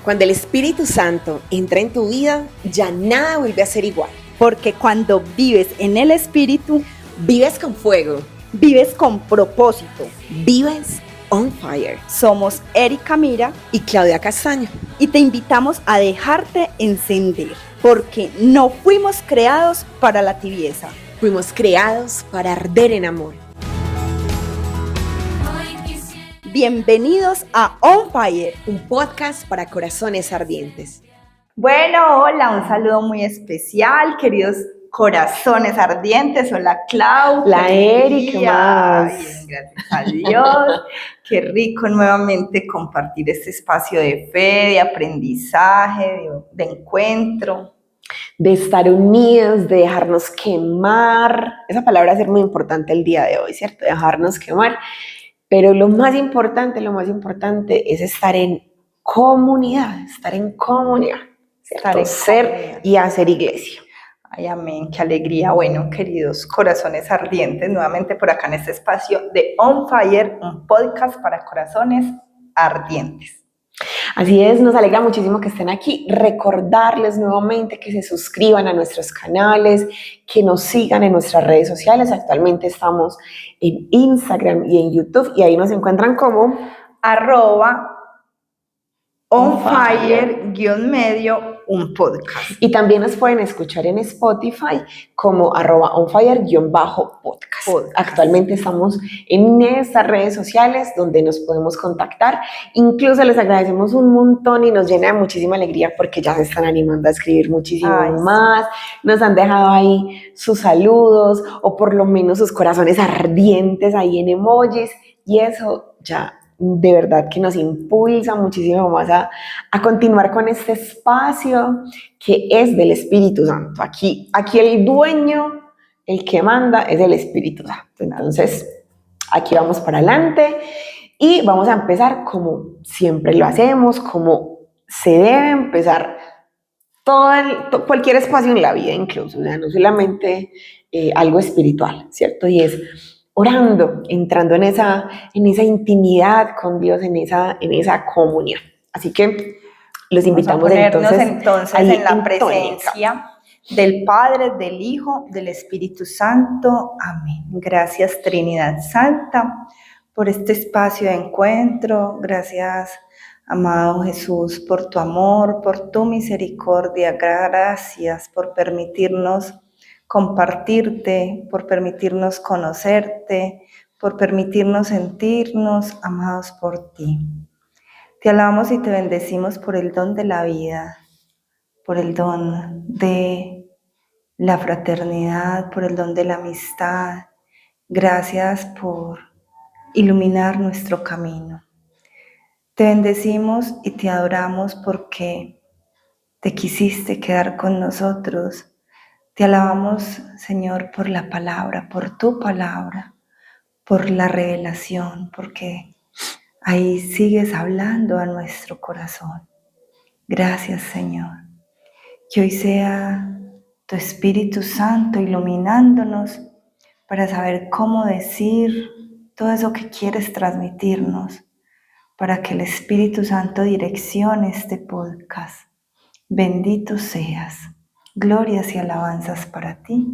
Cuando el Espíritu Santo entra en tu vida, ya nada vuelve a ser igual. Porque cuando vives en el Espíritu, Vives con fuego, vives con propósito. vives on fire. Somos Erika Mira Y Claudia Castaño. y te invitamos a dejarte encender, porque no fuimos creados para la tibieza. Fuimos creados para arder en amor. Bienvenidos a On Fire. Un podcast para corazones ardientes. Bueno, hola, un saludo muy especial, queridos corazones ardientes. Hola, Clau. La feliz Erika día. más. Bien, gracias a Dios. Qué rico nuevamente compartir este espacio de fe, de aprendizaje, de encuentro. De estar unidos, de dejarnos quemar. Esa palabra va a ser muy importante el día de hoy, ¿cierto? Dejarnos quemar. Pero lo más importante es estar en comunidad, ¿cierto? Estar en Ser comunidad. y hacer iglesia. Ay, amén, qué alegría. Bueno, queridos corazones ardientes, nuevamente por acá en este espacio de On Fire, un podcast para corazones ardientes. Así es, nos alegra muchísimo que estén aquí. Recordarles nuevamente que se suscriban a nuestros canales, que nos sigan en nuestras redes sociales. Actualmente estamos en Instagram y en YouTube y ahí nos encuentran como @onfire_medio, un podcast. y también nos pueden escuchar en Spotify como @onfire_podcast. Actualmente estamos en estas redes sociales donde nos podemos contactar. Incluso les agradecemos un montón y nos llena de muchísima alegría porque ya se están animando a escribir muchísimo más. Nos han dejado ahí sus saludos o por lo menos sus corazones ardientes ahí en emojis y eso ya de verdad que nos impulsa muchísimo más a continuar con este espacio que es del Espíritu Santo. Aquí el dueño, el que manda es el Espíritu Santo. Entonces, aquí vamos para adelante y vamos a empezar como siempre lo hacemos, como se debe empezar cualquier espacio en la vida incluso, o sea, no solamente algo espiritual, ¿cierto? Y es orando, entrando en esa intimidad con Dios, en esa comunión. Así que los invitamos entonces ahí en la tónica. presencia del Padre, del Hijo, del Espíritu Santo. Amén. Gracias, Trinidad Santa, por este espacio de encuentro. Gracias, amado Jesús, por tu amor, por tu misericordia. Gracias por permitirnos compartirte, por permitirnos conocerte, por permitirnos sentirnos amados por ti. Te alabamos y te bendecimos por el don de la vida, por el don de la fraternidad, por el don de la amistad. Gracias por iluminar nuestro camino. Te bendecimos y te adoramos porque te quisiste quedar con nosotros. Te alabamos, Señor, por la palabra, por tu palabra, por la revelación, porque ahí sigues hablando a nuestro corazón. Gracias, Señor. Que hoy sea tu Espíritu Santo iluminándonos para saber cómo decir todo eso que quieres transmitirnos, para que el Espíritu Santo direccione este podcast. Bendito seas. Glorias y alabanzas para ti.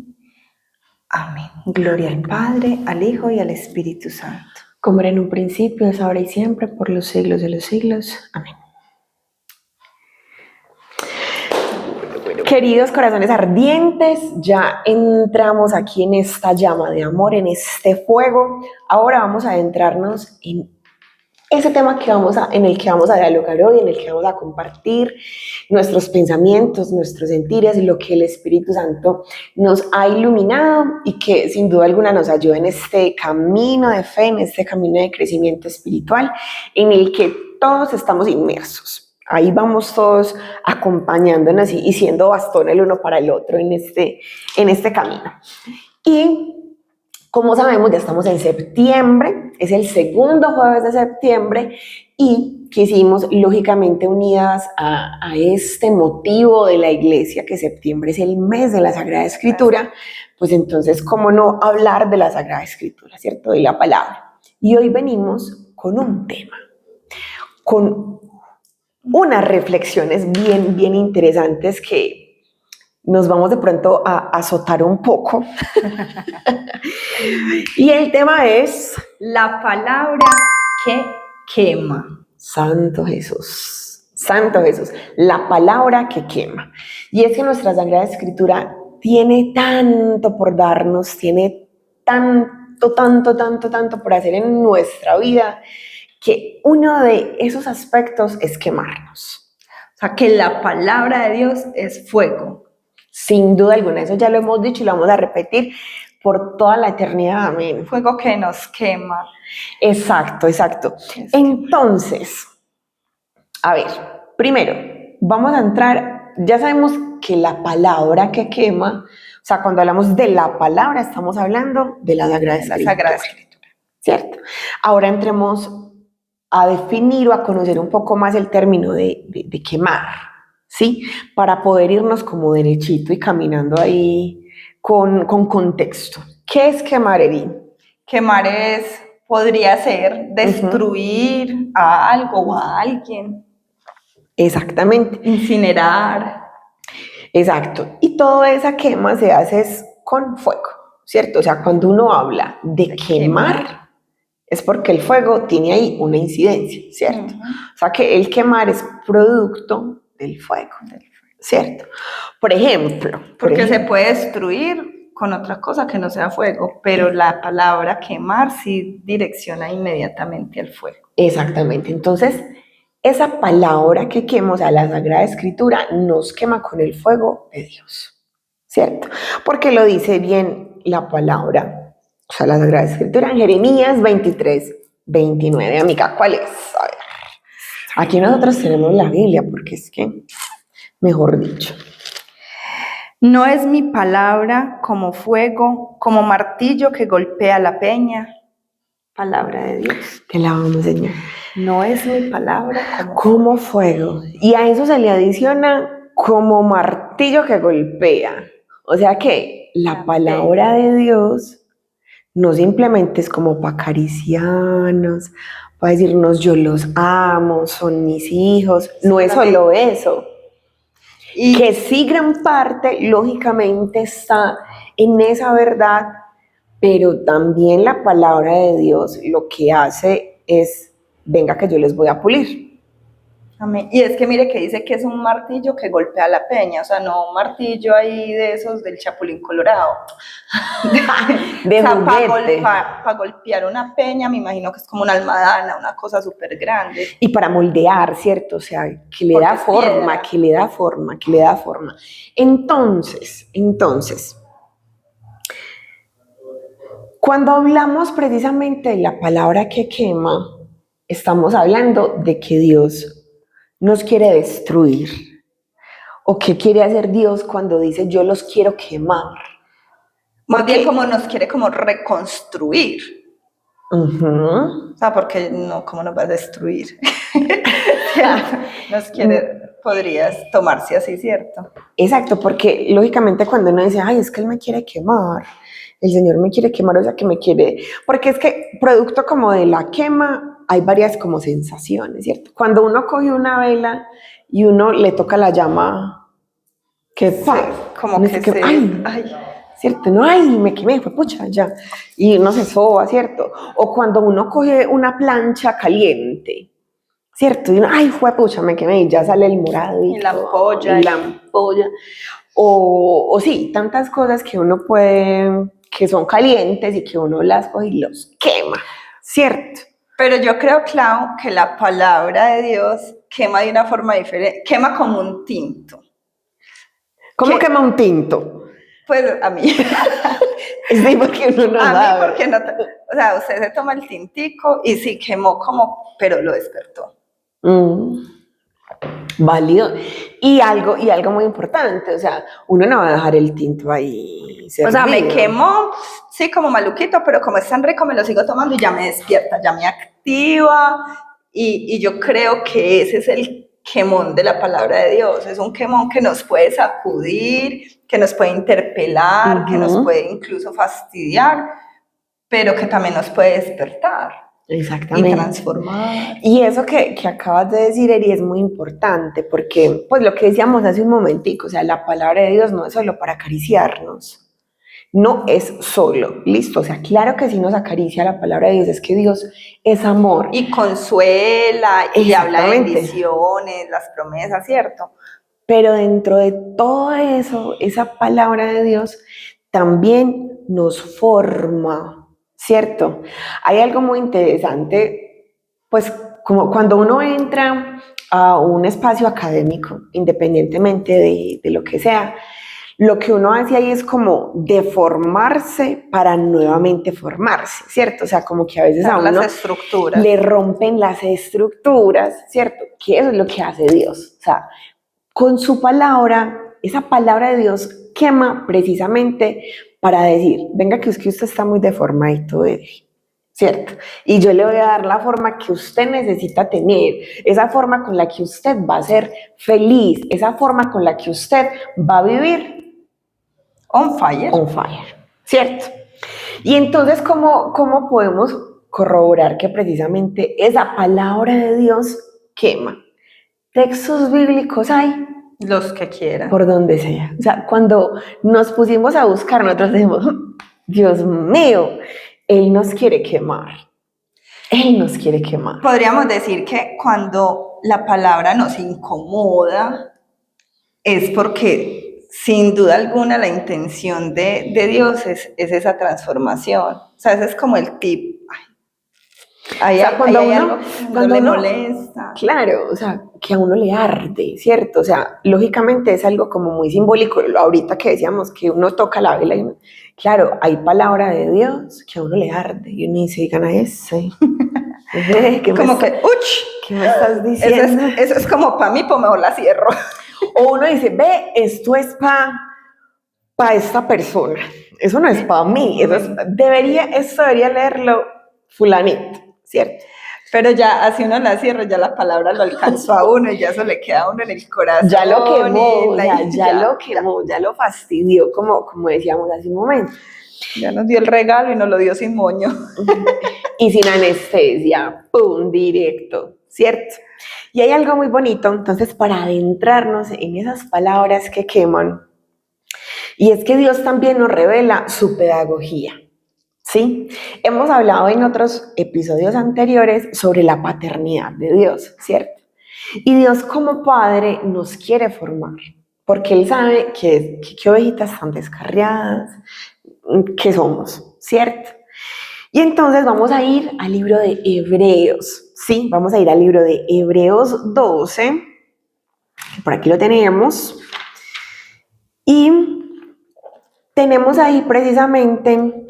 Amén. Gloria al Padre, al Hijo y al Espíritu Santo. Como era en un principio, es ahora y siempre, por los siglos de los siglos. Amén. Queridos corazones ardientes, ya entramos aquí en esta llama de amor, en este fuego. Ahora vamos a adentrarnos en ese tema en el que vamos a dialogar hoy, en el que vamos a compartir nuestros pensamientos, nuestros sentires, lo que el Espíritu Santo nos ha iluminado y que sin duda alguna nos ayuda en este camino de fe, en este camino de crecimiento espiritual, en el que todos estamos inmersos. Ahí vamos todos acompañándonos y siendo bastón el uno para el otro en este camino. Y como sabemos, ya estamos en septiembre, es el segundo jueves de septiembre y quisimos, lógicamente unidas a este motivo de la iglesia, que septiembre es el mes de la Sagrada Escritura, pues entonces, ¿cómo no hablar de la Sagrada Escritura, cierto? De la palabra. Y hoy venimos con un tema, con unas reflexiones bien interesantes que nos vamos de pronto a azotar un poco. Y el tema es la palabra que quema. Santo Jesús, la palabra que quema. Y es que nuestra Sagrada Escritura tiene tanto por darnos, tiene tanto por hacer en nuestra vida, que uno de esos aspectos es quemarnos. O sea, que la palabra de Dios es fuego. Sin duda alguna, eso ya lo hemos dicho y lo vamos a repetir por toda la eternidad. Amén. Fuego que nos quema. Exacto. Entonces, a ver, primero, vamos a entrar, ya sabemos que la palabra que quema, o sea, cuando hablamos de la palabra, estamos hablando de la Sagrada Escritura. ¿Cierto? Ahora entremos a definir o a conocer un poco más el término de quemar, ¿sí? Para poder irnos como derechito y caminando ahí con contexto. ¿Qué es quemar, Eri? Quemar podría ser destruir a algo o a alguien. Exactamente. Incinerar. Exacto. Y toda esa quema se hace con fuego, ¿cierto? O sea, cuando uno habla de quemar, es porque el fuego tiene ahí una incidencia, ¿cierto? O sea, que el quemar es producto del fuego, ¿cierto? Por ejemplo. Porque se puede destruir con otra cosa que no sea fuego, pero la palabra quemar sí direcciona inmediatamente al fuego. Exactamente. Entonces, esa palabra que quema, o sea, la Sagrada Escritura, nos quema con el fuego de Dios, ¿cierto? Porque lo dice bien la palabra, o sea, la Sagrada Escritura en Jeremías 23:29. Amiga, ¿cuál es? A ver, aquí nosotros tenemos la Biblia, porque es que, mejor dicho. No es mi palabra como fuego, como martillo que golpea la peña. Palabra de Dios. Te la vamos a enseñar. No es mi palabra como fuego. Y a eso se le adiciona como martillo que golpea. O sea que la palabra de Dios no simplemente es como para acariciarnos, para decirnos yo los amo, son mis hijos. No es solo eso. Y que sí, gran parte, lógicamente, está en esa verdad, pero también la palabra de Dios lo que hace es, venga que yo les voy a pulir. Amén. Y es que mire que dice que es un martillo que golpea la peña, o sea, no un martillo ahí de esos del Chapulín Colorado. De juguete. Para golpear una peña, me imagino que es como una almadana, una cosa súper grande. Y para moldear, ¿cierto? O sea, que le da forma, que le da forma. Entonces, cuando hablamos precisamente de la palabra que quema, estamos hablando de que Dios nos quiere destruir. ¿O qué quiere hacer Dios cuando dice yo los quiero quemar? Más bien como nos quiere como reconstruir. O sea, porque no, ¿cómo nos va a destruir? Nos quiere, podrías tomarse así, ¿cierto? Exacto, porque lógicamente cuando uno dice, ay, es que Él me quiere quemar, el Señor me quiere quemar, o sea, que me quiere... Porque es que producto como de la quema hay varias como sensaciones, ¿cierto? Cuando uno coge una vela y uno le toca la llama, que sí, como que se... ay, ¿cierto? No, ay, me quemé, fue pucha, ya. Y uno se soba, ¿cierto? O cuando uno coge una plancha caliente, ¿cierto? Y uno, ay, fue pucha, me quemé, y ya sale el morado. Y la ampolla. Y la ampolla. O sí, tantas cosas que uno puede, que son calientes y que uno las coge y los quema, ¿cierto? Pero yo creo, Clau, que la palabra de Dios quema de una forma diferente, quema como un tinto. ¿Cómo quema un tinto? Pues a mí. Sí, porque uno no sabe. A mí porque no, o sea, usted se toma el tintico y sí quemó como, pero lo despertó. Válido. Y algo muy importante, o sea, uno no va a dejar el tinto ahí servido. O sea, me quemó, sí, como maluquito, pero como es tan rico me lo sigo tomando y ya me despierta, ya me activa y yo creo que ese es el quemón de la palabra de Dios, es un quemón que nos puede sacudir, que nos puede interpelar, que nos puede incluso fastidiar, pero que también nos puede despertar. Exactamente. y transformar. Y eso que acabas de decir, Eri, es muy importante porque, pues lo que decíamos hace un momentico, o sea, la palabra de Dios no es solo para acariciarnos, no es solo, listo, o sea, claro que sí nos acaricia la palabra de Dios, es que Dios es amor. Y consuela y habla de Exactamente. bendiciones, las promesas, ¿cierto? Pero dentro de todo eso, esa palabra de Dios también nos forma, ¿cierto? Hay algo muy interesante, pues como cuando uno entra a un espacio académico, independientemente de lo que sea, lo que uno hace ahí es como deformarse para nuevamente formarse, ¿cierto? O sea, como que a veces a uno las estructuras. le rompen las estructuras, ¿cierto? Que eso es lo que hace Dios. O sea, con su palabra, esa palabra de Dios quema precisamente para decir, venga que usted está muy deformadito, ¿cierto? Y yo le voy a dar la forma que usted necesita tener, esa forma con la que usted va a ser feliz, esa forma con la que usted va a vivir on fire, ¿cierto? Y entonces, ¿cómo podemos corroborar que precisamente esa palabra de Dios quema? Textos bíblicos hay los que quieran, por donde sea. O sea, cuando nos pusimos a buscar, nosotros dijimos, Dios mío, Él nos quiere quemar. Él nos quiere quemar. Podríamos decir que cuando la palabra nos incomoda es porque sin duda alguna la intención de Dios es esa transformación. O sea, ese es como el tip. Cuando uno le molesta. Claro, o sea, que a uno le arde, ¿cierto? O sea, lógicamente es algo como muy simbólico. Ahorita que decíamos que uno toca la vela y claro, hay palabra de Dios que a uno le arde y uno dice, digan a ese. Como que, ¡uch! ¿Qué me estás diciendo? Eso es como para mí, pues mejor la cierro. O uno dice, ve, esto es para esta persona. Eso no es para mí. Esto debería leerlo fulanito, ¿cierto? Pero ya, así uno la cierra, ya la palabra lo alcanzó a uno y ya eso le queda a uno en el corazón. Ya lo quemó, lo quemó, ya lo fastidió, como decíamos hace un momento. Ya nos dio el regalo y nos lo dio sin moño. Y sin anestesia, ¡pum!, directo, ¿cierto? Y hay algo muy bonito, entonces, para adentrarnos en esas palabras que queman, y es que Dios también nos revela su pedagogía, ¿sí? Hemos hablado en otros episodios anteriores sobre la paternidad de Dios, ¿cierto? Y Dios como Padre nos quiere formar, porque Él sabe que ovejitas tan descarriadas que somos, ¿cierto? Y entonces vamos a ir al libro de Hebreos, ¿sí? Vamos a ir al libro de Hebreos 12, que por aquí lo tenemos, y tenemos ahí precisamente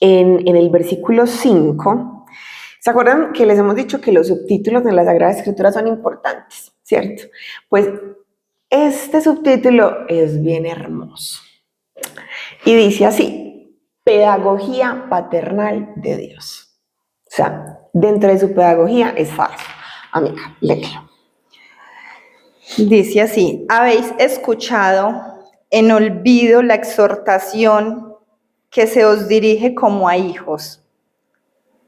en el versículo 5, ¿se acuerdan que les hemos dicho que los subtítulos de la Sagrada Escritura son importantes, ¿cierto? Pues este subtítulo es bien hermoso y dice así: pedagogía paternal de Dios. O sea, dentro de su pedagogía es fácil. Amiga, léelo. Dice así: habéis escuchado en olvido la exhortación que se os dirige como a hijos.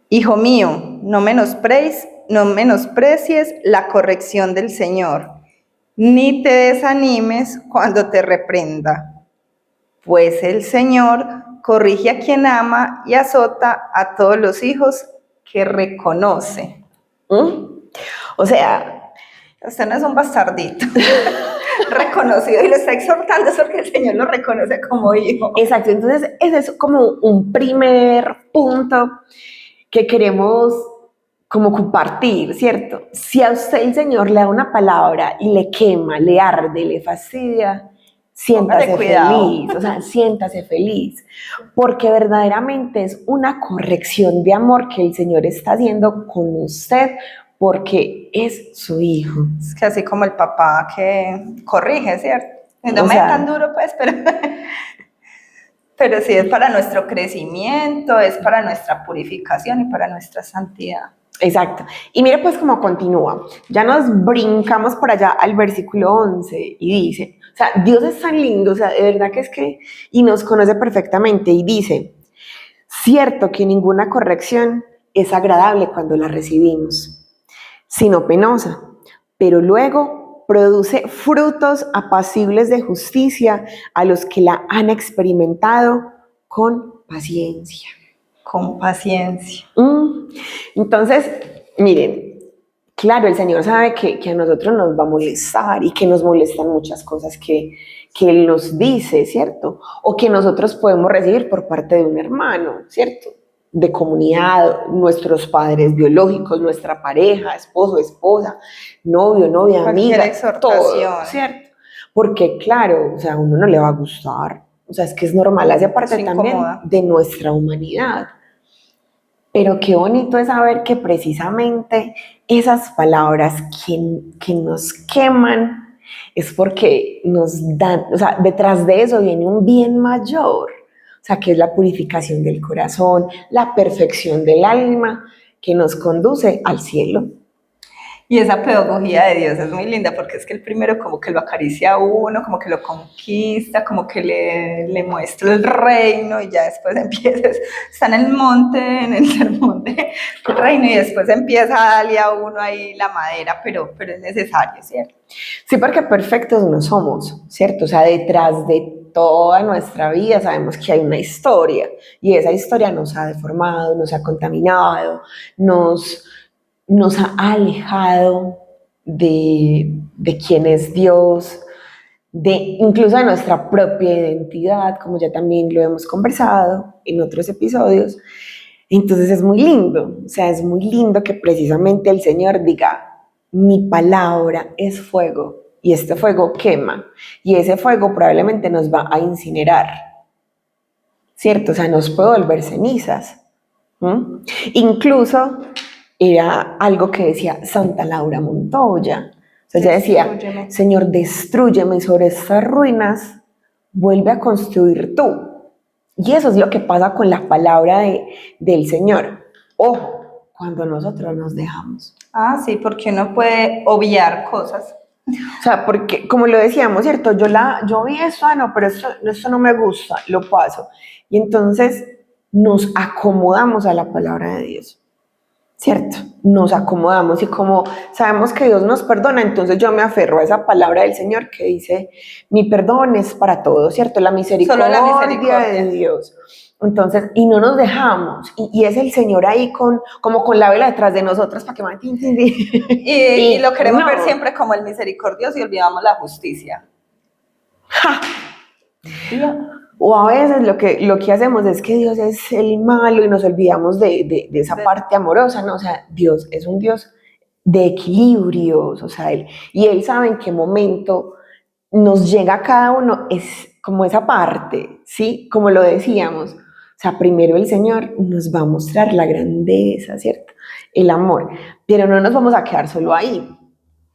Hijo mío, no menosprecies la corrección del Señor, ni te desanimes cuando te reprenda, pues el Señor corrige a quien ama y azota a todos los hijos que reconoce. O sea, usted no es un bastardito reconocido y lo está exhortando porque el Señor lo reconoce como hijo. Exacto, entonces ese es como un primer punto que queremos como compartir, ¿cierto? Si a usted el Señor le da una palabra y le quema, le arde, le fastidia, siéntase feliz, o sea, siéntase feliz, porque verdaderamente es una corrección de amor que el Señor está haciendo con usted, porque es su hijo. Es que así como el papá que corrige, ¿cierto? No me es tan duro, pues, pero sí es para nuestro crecimiento, es para nuestra purificación y para nuestra santidad. Exacto. Y mire pues cómo continúa. Ya nos brincamos por allá al versículo 11 y dice, o sea, Dios es tan lindo, o sea, de verdad que es que, y nos conoce perfectamente, y dice: cierto que ninguna corrección es agradable cuando la recibimos, sino penosa, pero luego produce frutos apacibles de justicia a los que la han experimentado con paciencia. Con paciencia. Entonces, miren, claro, el Señor sabe que a nosotros nos va a molestar y que nos molestan muchas cosas que Él nos dice, ¿cierto? O que nosotros podemos recibir por parte de un hermano, ¿cierto? De comunidad, nuestros padres biológicos, nuestra pareja, esposo, esposa, novio, novia, Cualquier amiga, todo, ¿cierto? Porque claro, o sea, a uno no le va a gustar, o sea, es que es normal, hace parte también de nuestra humanidad. Pero qué bonito es saber que precisamente esas palabras que nos queman es porque nos dan, o sea, detrás de eso viene un bien mayor, o sea, que es la purificación del corazón, la perfección del alma que nos conduce al cielo. Y esa pedagogía de Dios es muy linda porque es que el primero como que lo acaricia a uno, como que lo conquista, como que le muestra el reino y ya después empieza, está en el monte, en el sermón del reino y después empieza a darle a uno ahí la madera, pero es necesario, ¿cierto? Sí, porque perfectos no somos, ¿cierto? O sea, detrás de toda nuestra vida sabemos que hay una historia y esa historia nos ha deformado, nos ha contaminado, nos ha alejado de quién es Dios, incluso de nuestra propia identidad, como ya también lo hemos conversado en otros episodios. Entonces es muy lindo, o sea, es muy lindo que precisamente el Señor diga, mi palabra es fuego y este fuego quema y ese fuego probablemente nos va a incinerar, ¿cierto? O sea, nos puede volver cenizas. Incluso era algo que decía Santa Laura Montoya. O sea, ella decía, Señor, destrúyeme sobre estas ruinas, vuelve a construir tú. Y eso es lo que pasa con la palabra del Señor. Ojo, cuando nosotros nos dejamos. Ah, sí, porque uno puede obviar cosas. O sea, porque, como lo decíamos, ¿cierto? Yo vi eso, no, pero esto no me gusta, lo paso. Y entonces nos acomodamos a la palabra de Dios, ¿cierto? Nos acomodamos y como sabemos que Dios nos perdona, entonces yo me aferro a esa palabra del Señor que dice, mi perdón es para todos, ¿cierto? La misericordia, solo la misericordia de Dios. Entonces, y no nos dejamos, y es el Señor ahí como con la vela detrás de nosotras para que y lo queremos ver siempre como el misericordioso y olvidamos la justicia. ¡Ja! O a veces lo que hacemos es que Dios es el malo y nos olvidamos de esa parte amorosa, ¿no? O sea, Dios es un Dios de equilibrios, o sea, Él sabe en qué momento nos llega a cada uno, es como esa parte, ¿sí? Como lo decíamos, o sea, primero el Señor nos va a mostrar la grandeza, ¿cierto? El amor, pero no nos vamos a quedar solo ahí.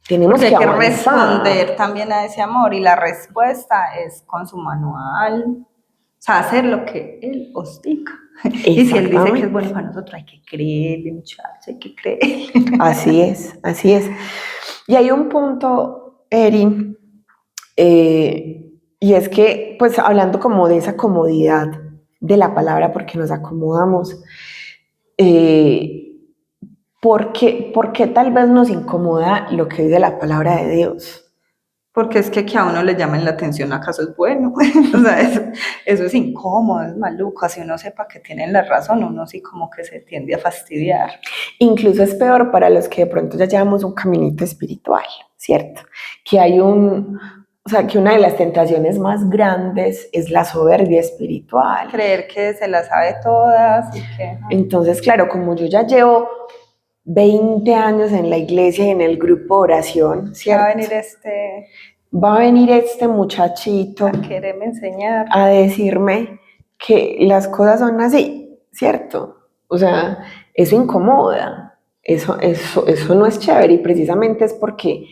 Tenemos que responder también a ese amor y la respuesta es con su manual, o sea, hacer lo que Él os diga. Y si Él dice que es bueno para nosotros, hay que creerle, muchachos, hay que creerle. Así es, así es. Y hay un punto, Eri, y es que, pues hablando como de esa comodidad de la palabra, porque nos acomodamos, ¿por qué tal vez nos incomoda lo que dice la palabra de Dios? Porque es que a uno le llamen la atención, ¿acaso es bueno? O sea, eso es incómodo, es maluco. Así uno sepa que tienen la razón, uno sí como que se tiende a fastidiar. Incluso es peor para los que de pronto ya llevamos un caminito espiritual, ¿cierto? Que hay o sea, que una de las tentaciones más grandes es la soberbia espiritual. Creer que se las sabe todas y que... Entonces, claro, como yo ya llevo 20 años en la iglesia y en el grupo de oración, ¿cierto? Va a venir este muchachito a quererme enseñar, a decirme que las cosas son así, ¿cierto? O sea, eso incomoda, eso no es chévere y precisamente es porque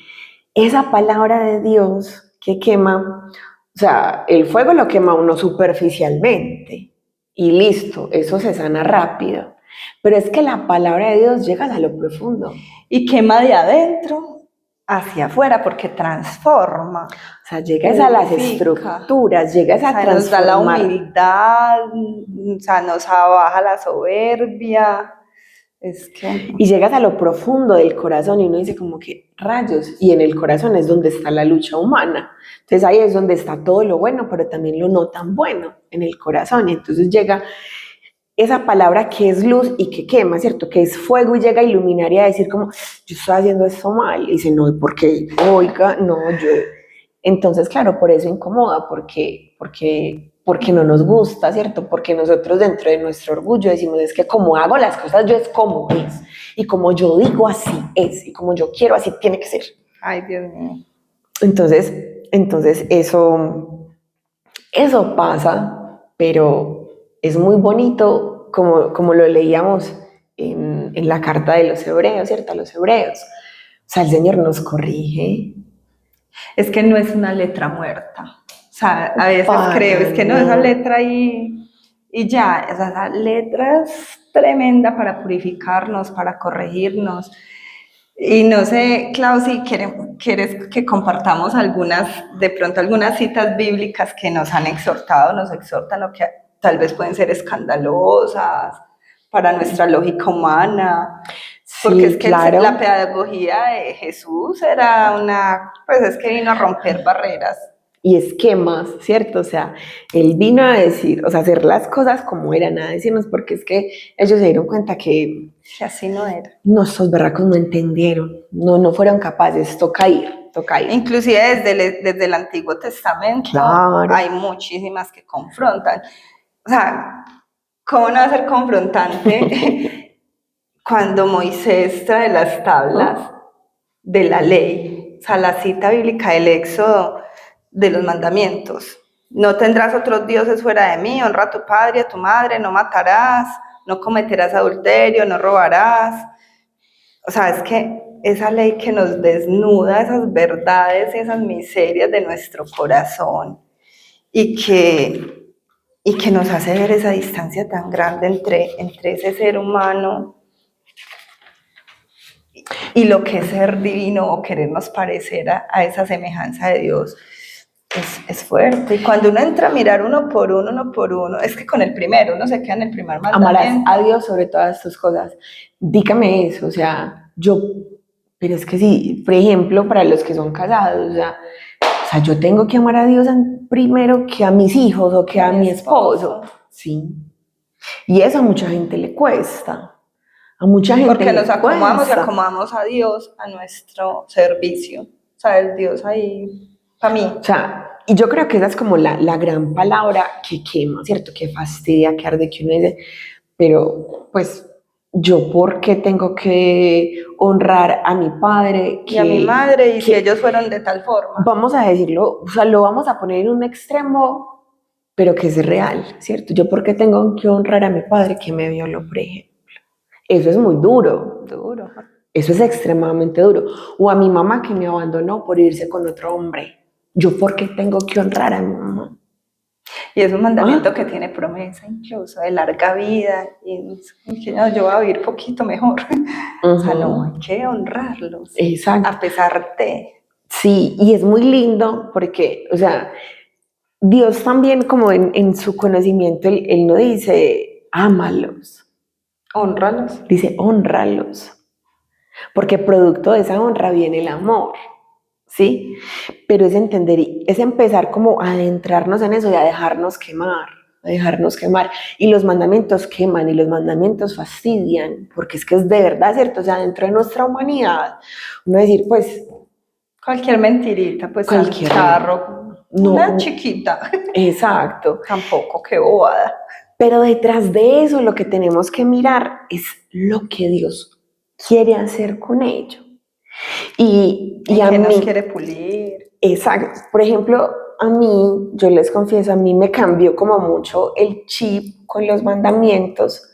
esa palabra de Dios que quema, o sea, el fuego lo quema uno superficialmente y listo, eso se sana rápido. Pero es que la palabra de Dios llega a lo profundo. Y quema de adentro hacia afuera porque transforma. O sea, llegas a las estructuras, llegas a transformar. Nos da la humildad, o sea, nos abaja la soberbia. Es que Y llegas a lo profundo del corazón y uno dice como que rayos, y en el corazón es donde está la lucha humana. Entonces ahí es donde está todo lo bueno, pero también lo no tan bueno en el corazón. Y entonces llega esa palabra que es luz y que quema, ¿cierto? Que es fuego y llega a iluminar y a decir como, yo estoy haciendo esto mal. Y dice, no, ¿por qué? Oiga, no, yo... Entonces, claro, por eso incomoda, porque no nos gusta, ¿cierto? Porque nosotros dentro de nuestro orgullo decimos, es que como hago las cosas, yo es como es. Y como yo digo, así es. Y como yo quiero, así tiene que ser. ay, Dios mío. Entonces eso pasa, pero es muy bonito, como lo leíamos en la carta de los hebreos, ¿cierto? A los hebreos. O sea, el Señor nos corrige. Es que no es una letra muerta. O sea, a veces Para creo, es que no, esa nada. letra y ya, o sea, esa letra es tremenda para purificarnos, para corregirnos. Y no sé, Clau, si quieres que compartamos de pronto algunas citas bíblicas que nos han exhortado, nos exhortan o que tal vez pueden ser escandalosas para nuestra lógica humana. Porque Sí, es que claro. la pedagogía de Jesús era pues es que vino a romper barreras. Y esquemas, ¿cierto? O sea, Él vino a decir, o sea, hacer las cosas como eran, a decirnos, porque es que ellos se dieron cuenta que Que así no era. nuestros berracos no entendieron, no fueron capaces, toca ir, toca ir. Inclusive desde el Antiguo Testamento Claro. hay muchísimas que confrontan. O sea, ¿cómo no va a ser confrontante cuando Moisés trae las tablas de la ley? O sea, la cita bíblica del Éxodo de los mandamientos. No tendrás otros dioses fuera de mí, honra a tu padre y a tu madre, no matarás, no cometerás adulterio, no robarás. O sea, es que esa ley que nos desnuda esas verdades y esas miserias de nuestro corazón y que nos hace ver esa distancia tan grande entre ese ser humano y lo que es ser divino o querernos parecer a esa semejanza de Dios. Es fuerte. Y cuando uno entra a mirar uno por uno, es que con el primero, uno se queda en el primer mandamiento. Amarás a Dios sobre todas tus cosas. Dígame eso, o sea, pero es que sí, por ejemplo, para los que son casados, o sea, yo tengo que amar a Dios primero que a mis hijos o que a mi esposo. Sí. Y eso a mucha gente le cuesta. A mucha gente porque nos le acomodamos y cuesta. acomodamos a Dios a nuestro servicio. O sea, el Dios ahí, para mí. O sea, y yo creo que esa es como la gran palabra que quema, ¿cierto? Que fastidia, que arde, que uno dice, pero pues yo ¿por qué tengo que honrar a mi padre? Y a mi madre, y si ellos fueron de tal forma. Vamos a decirlo, o sea, lo vamos a poner en un extremo, pero que es real, ¿cierto? Yo ¿por qué tengo que honrar a mi padre que me violó, por ejemplo? Eso es muy duro. Duro. Eso es extremadamente duro. O a mi mamá que me abandonó por irse con otro hombre. ¿Yo por qué tengo que honrar a mi mamá? Y es un mandamiento que tiene promesa incluso de larga vida y que no, yo voy a vivir poquito mejor. O sea, no, hay que honrarlos. Exacto. A pesar de... Sí, y es muy lindo porque, o sea, Dios también como en su conocimiento, él no dice, ámalos. Honralos. Dice, honralos. Porque producto de esa honra viene el amor. ¿Sí? Pero es entender, es empezar como a adentrarnos en eso y a dejarnos quemar, a dejarnos quemar. Y los mandamientos queman y los mandamientos fastidian, porque es que es de verdad, ¿cierto? O sea, dentro de nuestra humanidad, uno decir, pues... Cualquier mentirita, pues cualquier charro, una chiquita. Exacto. Tampoco, qué bobada. Pero detrás de eso lo que tenemos que mirar es lo que Dios quiere hacer con ello. Y a que mí nos quiere pulir. Exacto. Por ejemplo, a mí, yo les confieso, a mí me cambió como mucho el chip con los mandamientos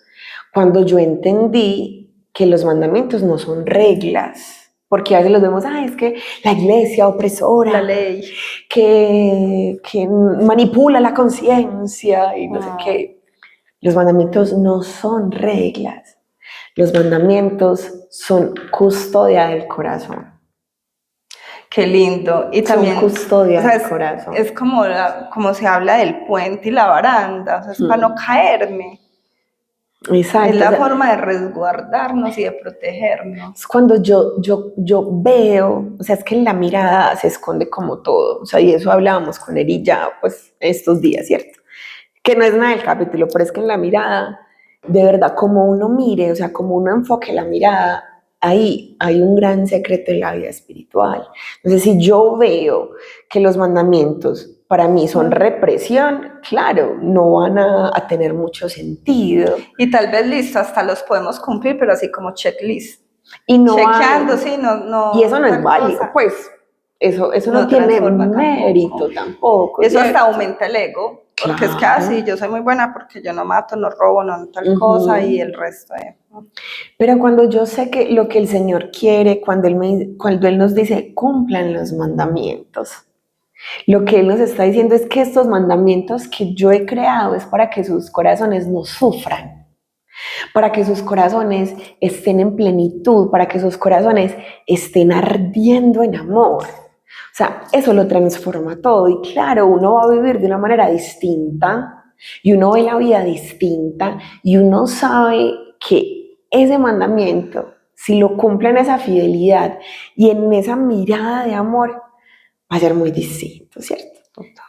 cuando yo entendí que los mandamientos no son reglas. Porque a veces los vemos, es que la iglesia opresora, la ley, que manipula la conciencia y no sé qué. Los mandamientos no son reglas. Los mandamientos son custodia del corazón. Qué lindo. Y también, son custodia del corazón. Es como se habla del puente y la baranda, o sea, es para no caerme. Exacto. Es la O sea, forma de resguardarnos y de protegernos. es cuando yo veo, o sea, es que en la mirada se esconde como todo, o sea, y eso hablábamos con él y ya, pues, estos días, ¿cierto? Que no es nada del capítulo, pero es que en la mirada, de verdad, como uno mire, o sea, como uno enfoque la mirada, ahí hay un gran secreto en la vida espiritual. Entonces, si yo veo que los mandamientos para mí son represión, claro, no van a tener mucho sentido. Y tal vez listo, hasta los podemos cumplir, pero así como checklist. Y no Chequeando, hay, sí, no, y eso no es tal válido, cosa. pues eso no No tiene transforma mérito tampoco, Eso hasta ¿cierto? aumenta el ego, porque es que Claro. así, yo soy muy buena porque yo no mato, no robo, no tal Ujú. cosa y el resto es. Pero cuando yo sé que lo que el Señor quiere, cuando Él nos dice, cumplan los mandamientos, lo que Él nos está diciendo es que estos mandamientos que yo he creado es para que sus corazones no sufran, para que sus corazones estén en plenitud, para que sus corazones estén ardiendo en amor. O sea, eso lo transforma todo y claro, uno va a vivir de una manera distinta y uno ve la vida distinta y uno sabe que ese mandamiento, si lo cumple en esa fidelidad y en esa mirada de amor, va a ser muy distinto, ¿cierto?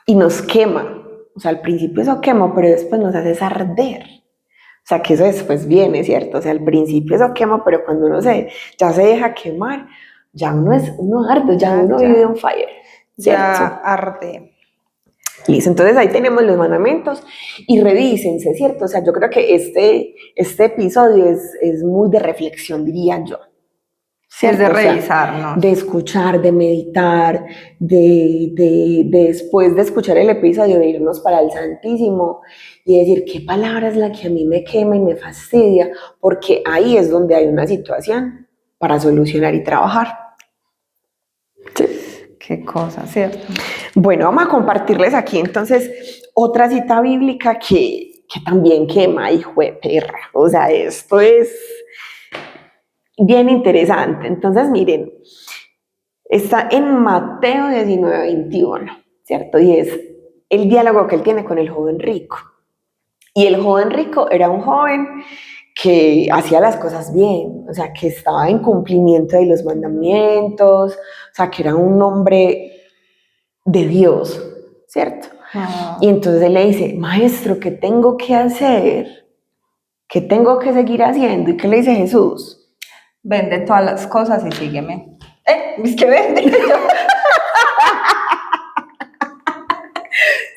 Y nos quema. O sea, al principio eso quema, pero después nos hace arder. O sea, que eso después viene, ¿cierto? O sea, al principio eso quema, pero cuando ya se deja quemar, ya uno arde, ya uno vive on fire, ¿cierto? Ya arde. Listo, entonces ahí tenemos los mandamientos y revísense, ¿cierto? O sea, yo creo que este episodio es muy de reflexión, diría yo. Es de ¿Cierto? O sea, revisarnos. de escuchar, de meditar, de después de escuchar el episodio, de irnos para el Santísimo y decir qué palabra es la que a mí me quema y me fastidia, porque ahí es donde hay una situación para solucionar y trabajar. Sí. Qué cosa, ¿cierto? Bueno, vamos a compartirles aquí entonces otra cita bíblica que también quema, hijo de perra. O sea, esto es bien interesante. Entonces, miren, está en Mateo 19:21, ¿cierto? Y es el diálogo que él tiene con el joven rico. Y el joven rico era un joven que hacía las cosas bien, o sea, que estaba en cumplimiento de los mandamientos, o sea, que era un hombre de Dios, ¿cierto? Y entonces él le dice, maestro, ¿qué tengo que hacer? ¿Qué tengo que seguir haciendo? ¿Y qué le dice Jesús? Vende todas las cosas y sígueme. Es que vende.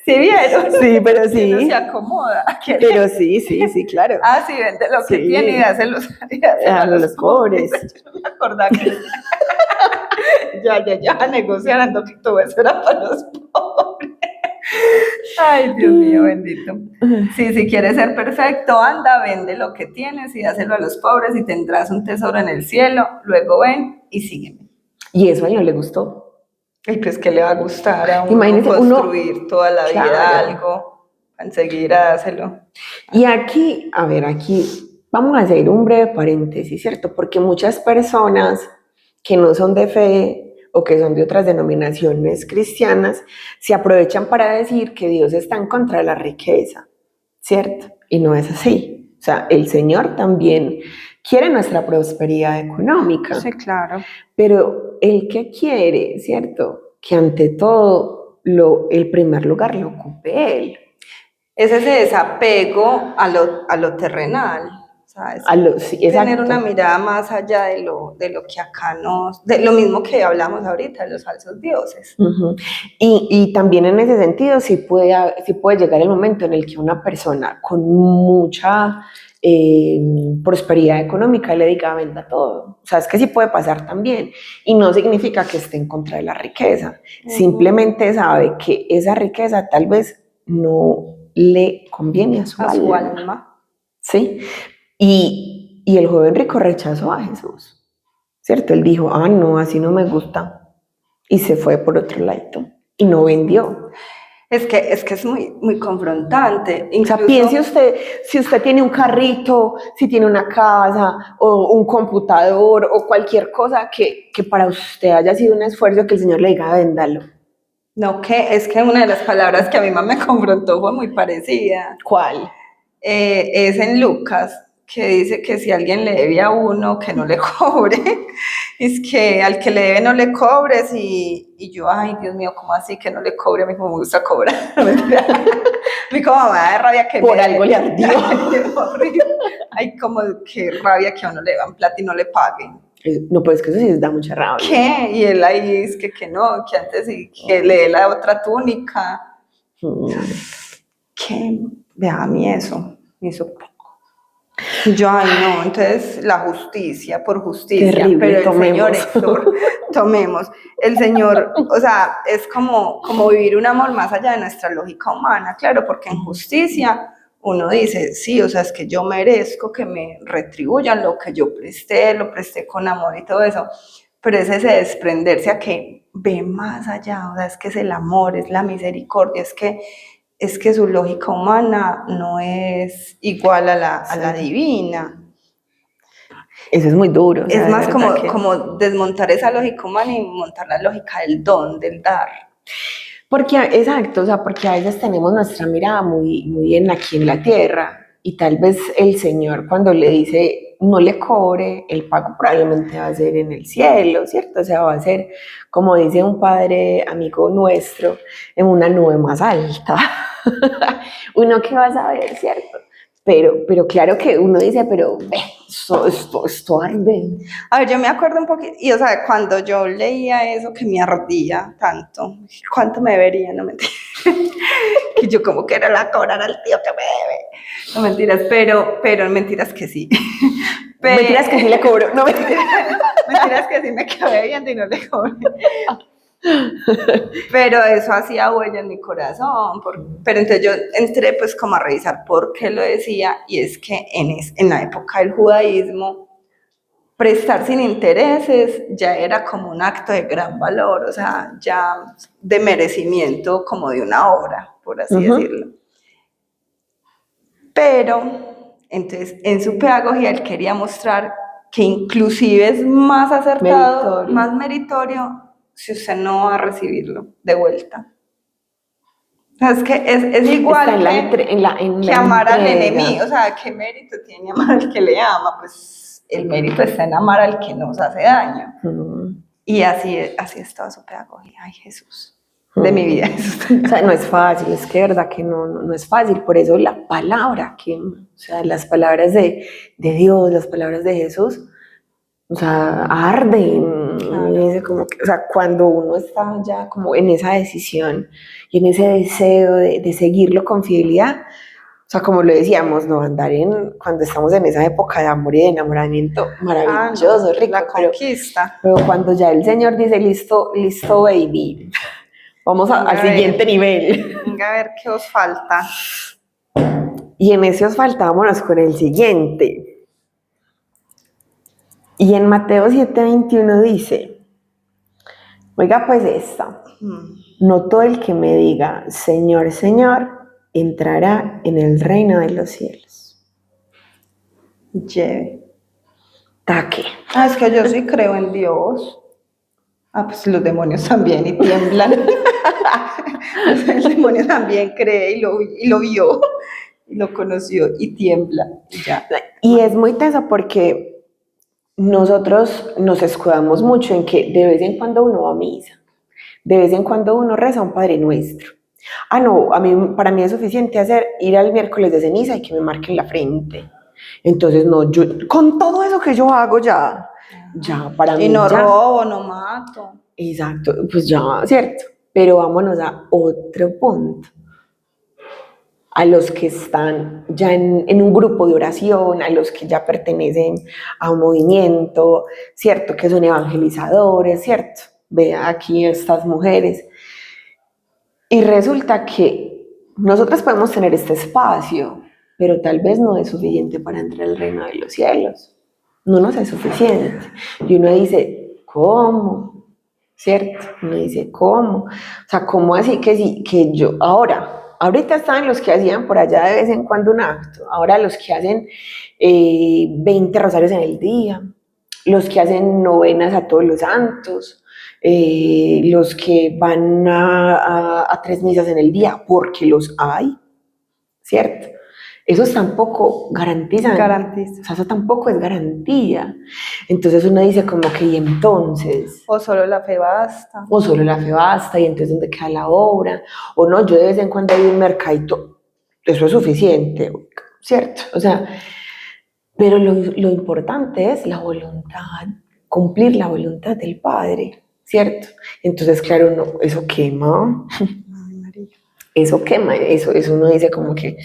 ¿Sí vieron? Sí, pero Que sí. no se acomoda. Pero sí, claro. Ah, sí, vende lo que Sí. tiene y dáselo A los pobres. Yo no me acordaba que ya, negociando que todo eso era para los pobres. Ay, Dios mío, bendito. Sí, si quieres ser perfecto, anda, vende lo que tienes y dáselo a los pobres y tendrás un tesoro en el cielo. Luego ven y sígueme. Y eso a él no le gustó. Y pues que le va a gustar a uno Imagínese, construir toda la vida claro, algo, enseguida dárselo. Y aquí, a ver, aquí vamos a hacer un breve paréntesis, ¿cierto? Porque muchas personas que no son de fe o que son de otras denominaciones cristianas se aprovechan para decir que Dios está en contra de la riqueza, ¿cierto? Y no es así. O sea, el Señor también quiere nuestra prosperidad económica. Sí, claro. Pero el que quiere, ¿cierto? Que ante todo el primer lugar lo ocupe Él. Es ese desapego a lo terrenal, ¿sabes? Sí, tener exacto. una mirada más allá de lo que acá de lo mismo que hablamos ahorita, de los falsos dioses. Uh-huh. Y también en ese sentido sí puede llegar el momento en el que una persona con mucha prosperidad económica le diga venda todo. O sea, es que sí puede pasar también. Y no significa que esté en contra de la riqueza. Simplemente sabe que esa riqueza tal vez no le conviene a su alma. ¿Sí? Y el joven rico rechazó a Jesús, ¿cierto? Él dijo, no, así no me gusta. Y se fue por otro lado y no vendió. Es que es muy confrontante. Incluso, o sea, piense usted, si usted tiene un carrito, si tiene una casa o un computador o cualquier cosa que para usted haya sido un esfuerzo, que el Señor le diga, véndalo. No, es que una de las palabras que a mí más me confrontó fue muy parecida. ¿Cuál? es en Lucas, que dice que si alguien le debe a uno, que no le cobre. Es que al que le debe no le cobres y yo, ay, Dios mío, ¿cómo así que no le cobre? A mí como me gusta cobrar. A mí como me da rabia que Por algo le ardió. Ay, como que rabia que a uno le dan plata y no le paguen. No, pues que eso sí da mucha rabia. ¿Qué? Y él ahí es que no, que antes sí, que le dé la otra túnica. ¿Qué? Vea, a mí eso, me hizo poco. Yo, ay, no, entonces la justicia, por justicia, Terrible, pero el tomemos. Señor tomemos. El Señor, o sea, es como vivir un amor más allá de nuestra lógica humana, claro, porque en justicia uno dice, sí, o sea, es que yo merezco que me retribuyan lo que yo presté, lo presté con amor y todo eso, pero es ese desprenderse a que ve más allá, o sea, es que es el amor, es la misericordia, es que su lógica humana no es igual a la divina. Eso es muy duro. O sea, Es más que... como desmontar esa lógica humana y montar la lógica del don, del dar. Porque, exacto, o sea, porque a veces tenemos nuestra mirada muy en aquí en la tierra y tal vez el Señor cuando le dice no le cobre, el pago probablemente va a ser en el cielo, ¿cierto? O sea, va a ser, como dice un padre amigo nuestro, en una nube más alta. Uno que va a saber, ¿cierto? Pero claro que uno dice, pero esto arde. A ver, yo me acuerdo un poquito, y o sea, cuando yo leía eso que me ardía tanto, ¿cuánto me debería? No mentiras. Que yo como que era la cobrar al tío que me debe. No mentiras, pero mentiras que sí. Mentiras que sí le cobro, no mentiras que sí me quedé viendo y no le cobré. Pero eso hacía huella en mi corazón, pero entonces yo entré pues como a revisar por qué lo decía, y es que en la época del judaísmo, prestar sin intereses ya era como un acto de gran valor, o sea, ya de merecimiento como de una obra, por así decirlo. Pero, entonces, en su pedagogía él quería mostrar que inclusive es más acertado, más meritorio, si usted no va a recibirlo de vuelta. O sea, es que es igual que amar al enemigo, o sea, ¿qué mérito tiene amar al que le ama? Pues el mérito está en amar al que nos hace daño. Y así es toda su pedagogía. Ay, Jesús, de mi vida. O sea, no es fácil, es que de verdad que no es fácil, por eso la palabra quema, o sea, las palabras de Dios, las palabras de Jesús, o sea, arden, claro. Como que, o sea, cuando uno está ya como en esa decisión y en ese deseo de seguirlo con fidelidad, o sea, como lo decíamos, no andar cuando estamos en esa época de amor y de enamoramiento maravilloso, rico, la conquista. Pero cuando ya el Señor dice, listo, baby, vamos al siguiente nivel. Venga a ver qué os falta. Y en ese os falta, vámonos con el siguiente. Y en Mateo 7:21 dice, oiga pues esta, no todo el que me diga, Señor, Señor, entrará en el reino de los cielos. Lleve. Taque. Es que yo sí creo en Dios. Pues los demonios también y tiemblan. El demonio también cree y lo vio, y lo conoció y tiembla. Ya. Y es muy teso porque nosotros nos escudamos mucho en que de vez en cuando uno va a misa, de vez en cuando uno reza un Padre Nuestro. No, para mí es suficiente ir al miércoles de ceniza y que me marquen la frente. Entonces, no, yo, con todo eso que yo hago ya para mí. Y no robo, no mato. Exacto, pues ya, cierto. Pero vámonos a otro punto. A los que están ya en un grupo de oración, a los que ya pertenecen a un movimiento, ¿cierto? Que son evangelizadores, ¿cierto? Vea aquí estas mujeres. Y resulta que nosotros podemos tener este espacio, pero tal vez no es suficiente para entrar al reino de los cielos. No nos es suficiente. Y uno dice, ¿cómo? ¿Cierto? Uno dice, ¿cómo? O sea, ¿cómo así que sí, que yo ahorita estaban los que hacían por allá de vez en cuando un acto, ahora los que hacen 20 rosarios en el día, los que hacen novenas a todos los santos, los que van a 3 misas en el día, porque los hay, ¿cierto? Esos tampoco garantizan. Garantiza. O sea, eso tampoco es garantía. Entonces uno dice como que, ¿y entonces? O solo la fe basta. O solo la fe basta, y entonces ¿dónde queda la obra? O no, yo de vez en cuando hay un mercadito, eso es suficiente, ¿cierto? O sea, pero lo importante es la voluntad, cumplir la voluntad del Padre, ¿cierto? Entonces, claro, no, eso quema. Ay, María. Eso quema, eso uno dice como que,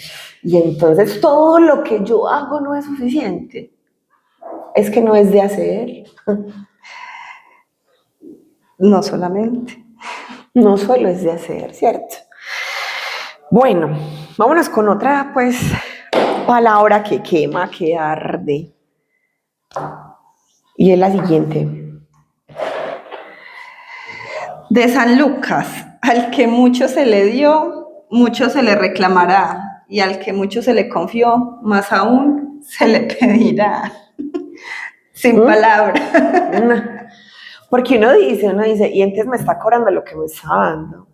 y entonces todo lo que yo hago no es suficiente. Es que no es de hacer, No solamente. no solo es de hacer, ¿cierto? Bueno, vámonos con otra, pues, palabra que quema, que arde. Y es la siguiente. De San Lucas, al que mucho se le dio, mucho se le reclamará, y al que mucho se le confió, más aún se le pedirá. Sin palabras. Porque uno dice, y entonces me está cobrando lo que me está dando.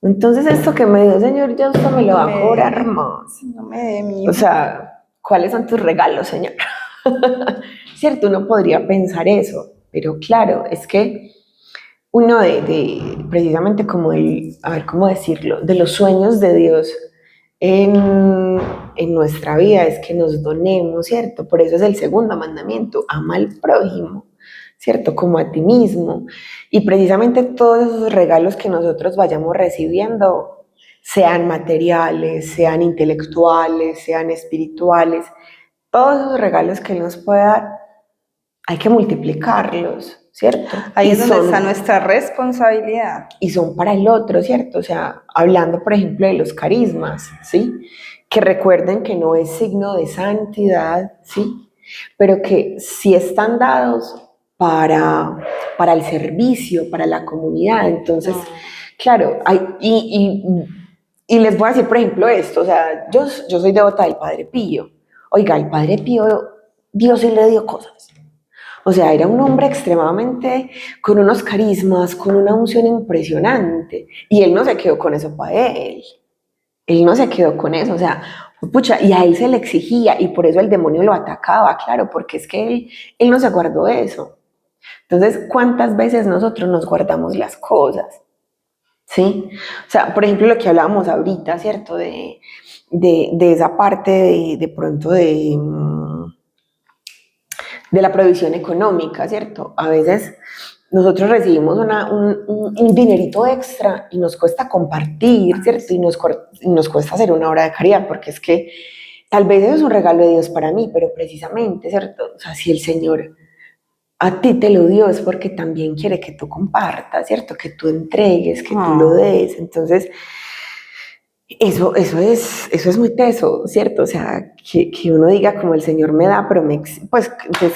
Entonces esto que me dio, Señor, ya usted me lo va a cobrar más. No me dé mi O sea, ¿cuáles son tus regalos, Señor? Cierto, uno podría pensar eso, pero claro, es que uno precisamente como a ver cómo decirlo, de los sueños de Dios en nuestra vida es que nos donemos, ¿cierto? Por eso es el segundo mandamiento, ama al prójimo, ¿cierto? Como a ti mismo. Y precisamente todos esos regalos que nosotros vayamos recibiendo, sean materiales, sean intelectuales, sean espirituales, todos esos regalos que Él nos puede dar, hay que multiplicarlos, ¿cierto? Ahí es donde está nuestra responsabilidad. Y son para el otro, ¿cierto? O sea, hablando, por ejemplo, de los carismas, ¿sí? Que recuerden que no es signo de santidad, ¿sí? Pero que sí están dados para el servicio, para la comunidad. Entonces, claro, y les voy a decir, por ejemplo, esto, o sea, yo soy devota del Padre Pío. Oiga, el Padre Pío, Dios sí le dio cosas. O sea, era un hombre extremadamente, con unos carismas, con una unción impresionante. Y él no se quedó con eso para él. Él no se quedó con eso, o sea, pucha, y a él se le exigía, y por eso el demonio lo atacaba, claro, porque es que él no se guardó eso. Entonces, ¿cuántas veces nosotros nos guardamos las cosas? ¿Sí? O sea, por ejemplo, lo que hablábamos ahorita, ¿cierto? De esa parte de pronto de la provisión económica, ¿cierto? A veces nosotros recibimos un dinerito extra y nos cuesta compartir, ¿cierto? Y nos cuesta hacer una obra de caridad, porque es que tal vez eso es un regalo de Dios para mí, pero precisamente, ¿cierto? O sea, si el Señor a ti te lo dio es porque también quiere que tú compartas, ¿cierto? Que tú entregues, que tú lo des. Entonces, eso es muy teso, ¿cierto? O sea, que uno diga como el Señor me da, pero pues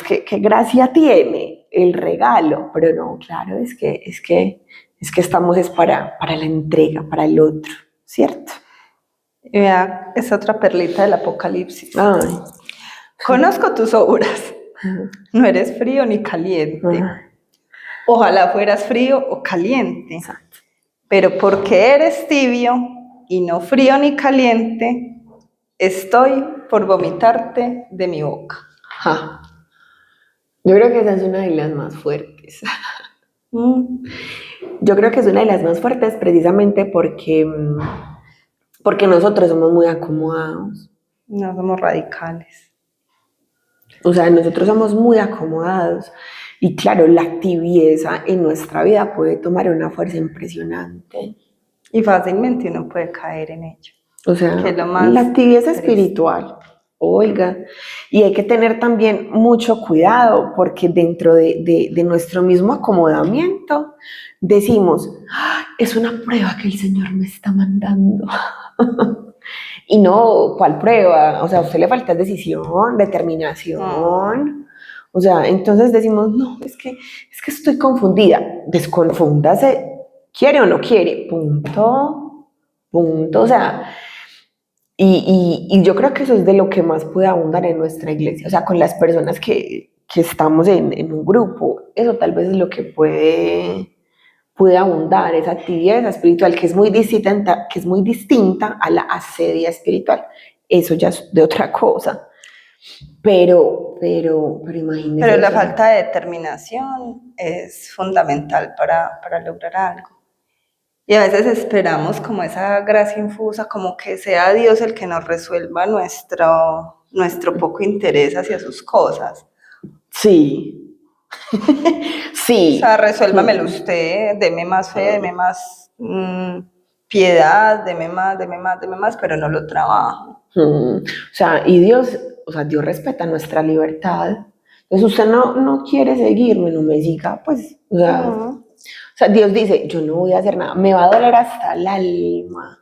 qué gracia tiene el regalo, pero no, claro, es que estamos es para la entrega, para el otro, ¿cierto? Y vea, es otra perlita del Apocalipsis. Ay. Conozco tus obras. No eres frío ni caliente. Ojalá fueras frío o caliente. Exacto. Pero porque eres tibio y no frío ni caliente, estoy por vomitarte de mi boca. Ja. Yo creo que esa es una de las más fuertes. Yo creo que es una de las más fuertes precisamente porque nosotros somos muy acomodados. No somos radicales. O sea, nosotros somos muy acomodados. Y claro, la tibieza en nuestra vida puede tomar una fuerza impresionante. Y fácilmente uno puede caer en ello. O sea, la tibieza espiritual. Oiga, y hay que tener también mucho cuidado porque dentro de nuestro mismo acomodamiento decimos, es una prueba que el Señor me está mandando. Y no, ¿cuál prueba? O sea, a usted le falta decisión, determinación. O sea, entonces decimos, no, es que estoy confundida. Desconfúndase, quiere o no quiere, punto, o sea, y yo creo que eso es de lo que más puede abundar en nuestra iglesia, o sea, con las personas que estamos en un grupo, eso tal vez es lo que puede abundar, esa tibieza espiritual que es muy distinta a la asedia espiritual. eso ya es de otra cosa. Pero imagínese. Pero la falta de determinación es fundamental para lograr algo. Y a veces esperamos como esa gracia infusa, como que sea Dios el que nos resuelva nuestro poco interés hacia sus cosas. Sí. Sí. O sea, resuélvamelo usted, deme más fe, deme más piedad, deme más, pero no lo trabajo. O sea, y Dios respeta nuestra libertad. Entonces usted no quiere seguirme, no me siga, pues, o sea, Dios dice, yo no voy a hacer nada, me va a doler hasta el alma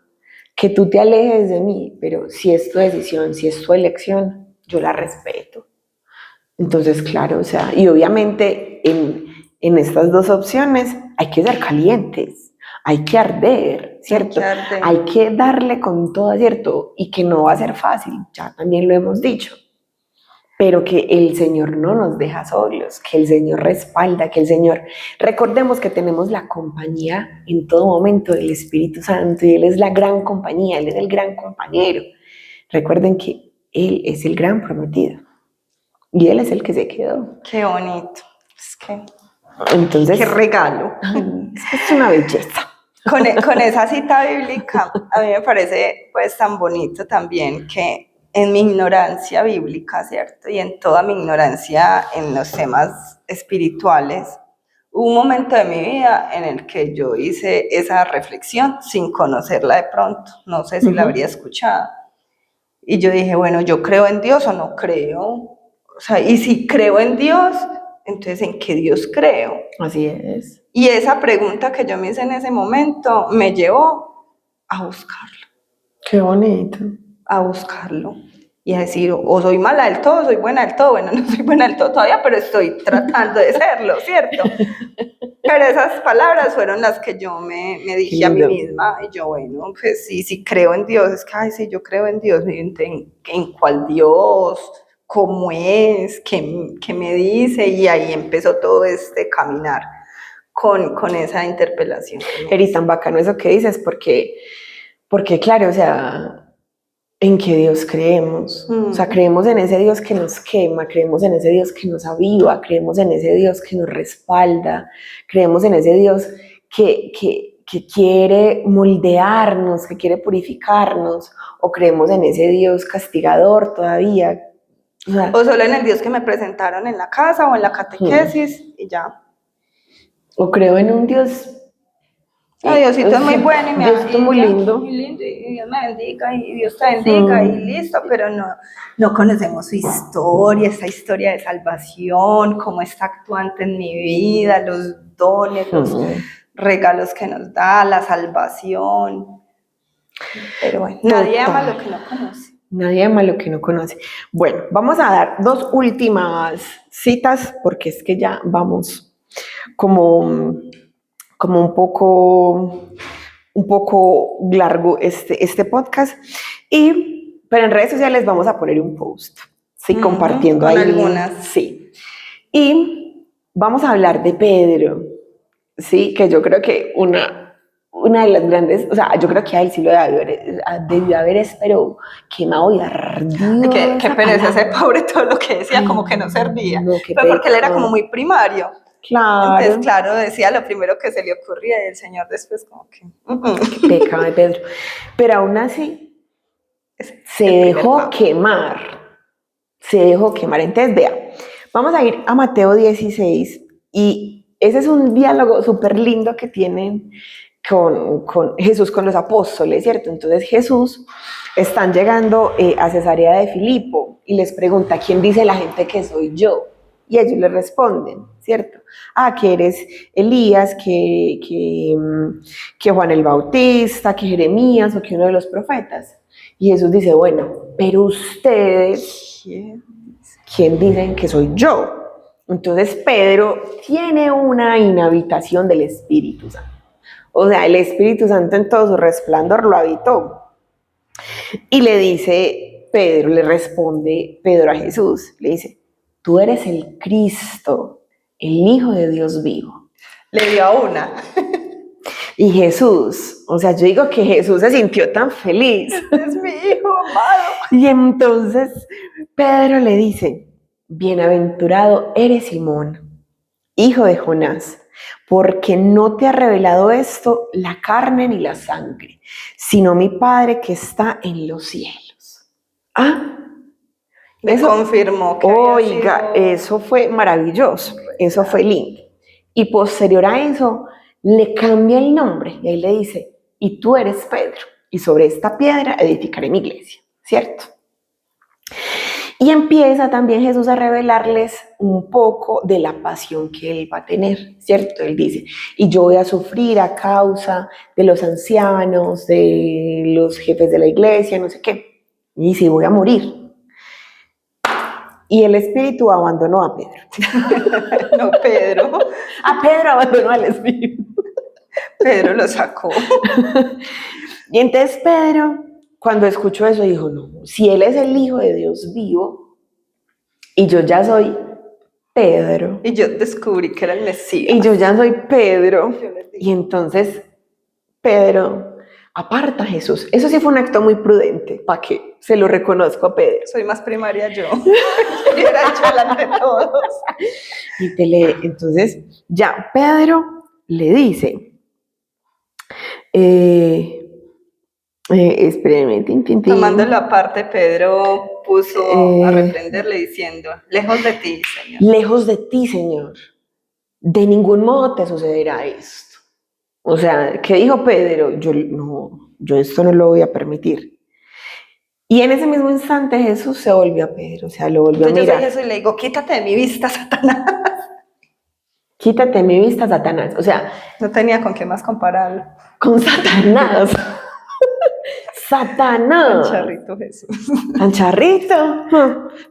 que tú te alejes de mí, pero si es tu decisión, si es tu elección, yo la respeto. Entonces, claro, o sea, y obviamente en estas dos opciones hay que ser calientes, hay que arder, ¿cierto? Hay que darle con todo, ¿cierto? Y que no va a ser fácil, ya también lo hemos dicho, pero que el Señor no nos deja solos, que el Señor respalda, que el Señor, recordemos que tenemos la compañía en todo momento del Espíritu Santo y Él es la gran compañía, Él es el gran compañero. Recuerden que Él es el gran prometido y Él es el que se quedó. Qué bonito, es que... Entonces, qué regalo. Es una belleza. Con esa cita bíblica, a mí me parece pues tan bonito también que en mi ignorancia bíblica, ¿cierto? Y en toda mi ignorancia en los temas espirituales, hubo un momento de mi vida en el que yo hice esa reflexión sin conocerla de pronto, no sé si la habría escuchado. Y yo dije, bueno, ¿yo creo en Dios o no creo? O sea, y si creo en Dios, entonces, ¿en qué Dios creo? Así es. Y esa pregunta que yo me hice en ese momento me llevó a buscarlo. Qué bonito. A buscarlo. Y a decir, o soy mala del todo, o soy buena del todo. Bueno, no soy buena del todo todavía, pero estoy tratando de serlo, ¿cierto? Pero esas palabras fueron las que yo me dije a mí misma. Y yo, bueno, pues sí creo en Dios. Es que, ay, sí, yo creo en Dios. ¿En cuál Dios? ¿Cómo es? ¿Qué me dice? Y ahí empezó todo este caminar con esa interpelación. Eri, tan bacano eso que dices, porque claro, o sea, ¿en qué Dios creemos? O sea, creemos en ese Dios que nos quema, creemos en ese Dios que nos aviva, creemos en ese Dios que nos respalda, creemos en ese Dios que quiere moldearnos, que quiere purificarnos, o creemos en ese Dios castigador todavía. O solo en el Dios que me presentaron en la casa o en la catequesis y ya. O creo en un Dios... Diosito es muy bueno y Diosito muy lindo. Muy lindo y Dios me bendiga y Dios te bendiga y listo, pero no conocemos su historia, esa historia de salvación, cómo está actuante en mi vida, los dones, los regalos que nos da, la salvación. Pero bueno, nadie ama lo que no conoce. Nadie ama lo que no conoce. Bueno, vamos a dar dos últimas citas porque es que ya vamos como un poco largo este podcast, pero en redes sociales vamos a poner un post, ¿sí? Compartiendo con ahí. Algunas. Sí. Y vamos a hablar de Pedro, ¿sí? Que yo creo que una de las grandes, o sea, yo creo que a él sí lo debió haber pero quemado y ardido. Qué pereza ese pobre, todo lo que decía, como que no servía. No, pero porque él era como muy primario. Claro. Entonces, claro, decía lo primero que se le ocurría y el Señor después como que... Qué pecado de Pedro. Pero aún así, se dejó quemar. Entonces, vea, vamos a ir a Mateo 16 y ese es un diálogo súper lindo que tienen con Jesús, con los apóstoles, ¿cierto? Entonces Jesús están llegando a Cesarea de Filipo y les pregunta, ¿quién dice la gente que soy yo? Y ellos le responden, ¿cierto? Que eres Elías, que Juan el Bautista, que Jeremías o que uno de los profetas. Y Jesús dice, bueno, pero ustedes, ¿quién dicen que soy yo? Entonces Pedro tiene una inhabitación del Espíritu Santo. O sea, el Espíritu Santo en todo su resplandor lo habitó. Y le dice Pedro, le responde Pedro a Jesús, le dice, tú eres el Cristo, el Hijo de Dios vivo. Le dio a una. Y Jesús, o sea, yo digo que Jesús se sintió tan feliz. Es mi hijo amado. Y entonces Pedro le dice, bienaventurado eres Simón, hijo de Jonás, porque no te ha revelado esto la carne ni la sangre, sino mi Padre que está en los cielos. Ah, Le confirmó que oiga, había sido... eso fue maravilloso, eso fue lindo. Y posterior a eso, le cambia el nombre y ahí le dice, y tú eres Pedro, y sobre esta piedra edificaré mi iglesia, ¿cierto? Y empieza también Jesús a revelarles un poco de la pasión que él va a tener, ¿cierto? Él dice, y yo voy a sufrir a causa de los ancianos, de los jefes de la iglesia, no sé qué, y si voy a morir. Y el espíritu abandonó a Pedro. No, Pedro. A Pedro abandonó al espíritu. Pedro lo sacó. Y entonces Pedro, cuando escuchó eso, dijo, no, si él es el Hijo de Dios vivo, y yo ya soy Pedro. Y yo descubrí que era el Mesías. Y yo ya soy Pedro. Y entonces Pedro aparta a Jesús. Eso sí fue un acto muy prudente, para que se lo reconozco a Pedro. Soy más primaria yo. Hubiera hecho delante de todos. Y entonces ya Pedro le dice, espérenme, Tomándolo aparte, Pedro puso a reprenderle diciendo, lejos de ti, Señor. Lejos de ti, Señor. De ningún modo te sucederá esto. O sea, ¿qué dijo Pedro? Yo esto no lo voy a permitir. Y en ese mismo instante Jesús se volvió a Pedro, o sea, lo volvió Entonces a mirar. yo soy Jesús y le digo, quítate de mi vista, Satanás. Quítate de mi vista, Satanás. O sea, no tenía con qué más compararlo. Con Satanás. Satanás. Tan charrito Jesús. Tan charrito.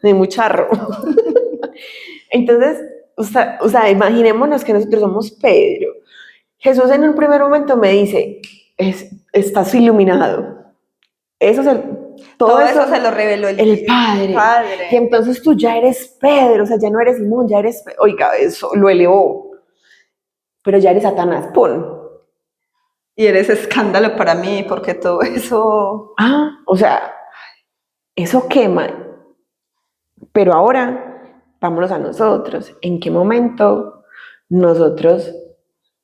Ni muy charro. Entonces, o sea, imaginémonos que nosotros somos Pedro. Jesús en un primer momento me dice, estás iluminado. Eso es todo eso se lo reveló el Padre. Y entonces tú ya eres Pedro, o sea, ya no eres Simón, ya eres Pedro. Oiga, eso lo elevó. Pero ya eres Satanás, pon. Y eres escándalo para mí, porque todo eso... O sea, eso quema. Pero ahora, vámonos a nosotros. ¿En qué momento nosotros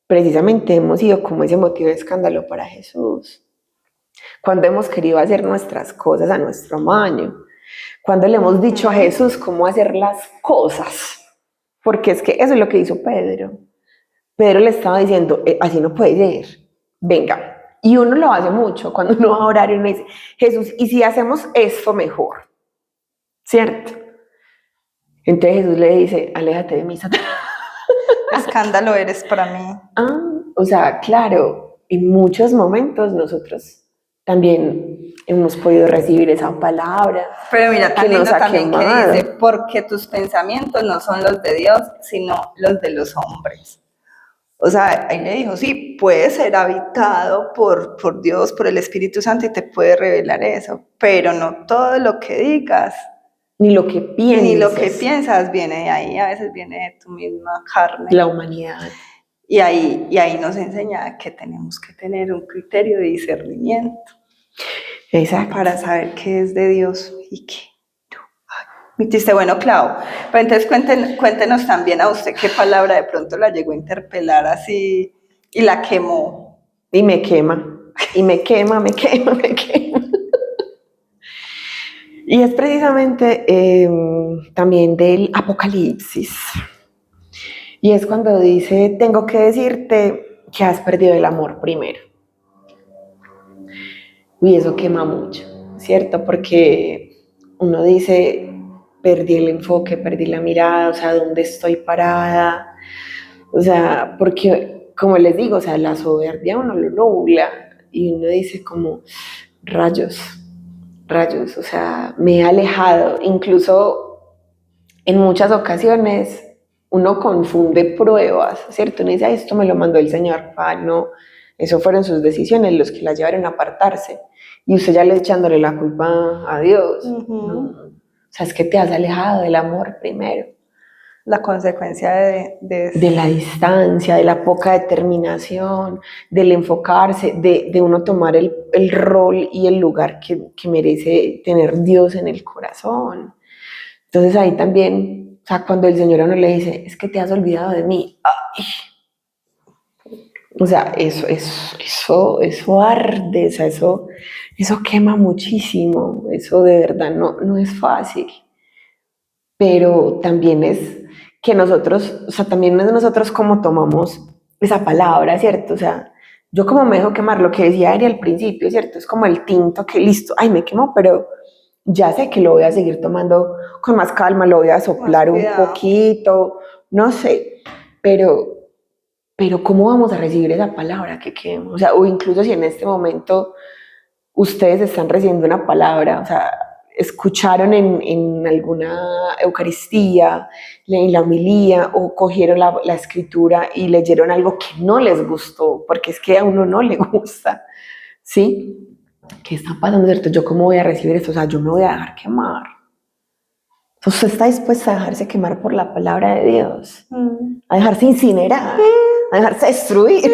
precisamente hemos sido como ese motivo de escándalo para Jesús? Cuando hemos querido hacer nuestras cosas a nuestro amaño. Cuando le hemos dicho a Jesús cómo hacer las cosas. Porque es que eso es lo que hizo Pedro. Pedro le estaba diciendo, así no puede ser. Venga. Y uno lo hace mucho cuando uno va a orar y uno dice, Jesús, ¿y si hacemos esto mejor? ¿Cierto? Entonces Jesús le dice, aléjate de mí, Satanás. Escándalo eres para mí. O sea, claro, en muchos momentos nosotros también hemos podido recibir esa palabra. Pero mira, tan lindo también que dice, porque tus pensamientos no son los de Dios, sino los de los hombres. O sea, ahí le dijo, sí, puede ser habitado por Dios, por el Espíritu Santo y te puede revelar eso, pero no todo lo que digas. Ni lo que piensas. Ni lo que piensas viene de ahí, a veces viene de tu misma carne. La humanidad. Y ahí nos enseña que tenemos que tener un criterio de discernimiento. Exacto. Para saber qué es de Dios y qué no. Me dijiste, bueno, Clau, pero entonces cuéntenos también a usted qué palabra de pronto la llegó a interpelar así y la quemó. Y me quema, y me quema. Y es precisamente también del Apocalipsis. Y es cuando dice, tengo que decirte que has perdido el amor primero. Uy, eso quema mucho, ¿cierto? Porque uno dice, perdí el enfoque, perdí la mirada, o sea, ¿dónde estoy parada? O sea, porque, como les digo, o sea, la soberbia uno lo nubla y uno dice como, rayos, o sea, me he alejado. Incluso en muchas ocasiones uno confunde pruebas, ¿cierto? Uno dice, esto me lo mandó el Señor, no, eso fueron sus decisiones los que la llevaron a apartarse. Y usted ya le echándole la culpa a Dios. No. O sea, es que te has alejado del amor primero. la consecuencia de la distancia, de la poca determinación, del enfocarse, de uno tomar el rol y el lugar que merece tener Dios en el corazón. Entonces ahí también, o sea, cuando el Señor a uno le dice, es que te has olvidado de mí, ¡ay! O sea, eso arde, o sea, eso quema muchísimo, eso de verdad no es fácil, pero también es que nosotros, o sea, también es nosotros cómo tomamos esa palabra, ¿cierto? O sea, yo como me dejo quemar, lo que decía Ari al principio, ¿cierto? Es como el tinto que listo, ay, me quemó, pero ya sé que lo voy a seguir tomando con más calma, lo voy a soplar un poquito, no sé, pero ¿cómo vamos a recibir esa palabra que quema? O sea, o incluso si en este momento ustedes están recibiendo una palabra, o sea, escucharon en alguna Eucaristía, en la homilía, o cogieron la escritura y leyeron algo que no les gustó, porque es que a uno no le gusta, ¿sí? ¿Qué está pasando, cierto? ¿Yo cómo voy a recibir esto? O sea, yo me voy a dejar quemar. ¿Usted está dispuesta a dejarse quemar por la palabra de Dios? A dejarse incinerar, a dejarse destruir.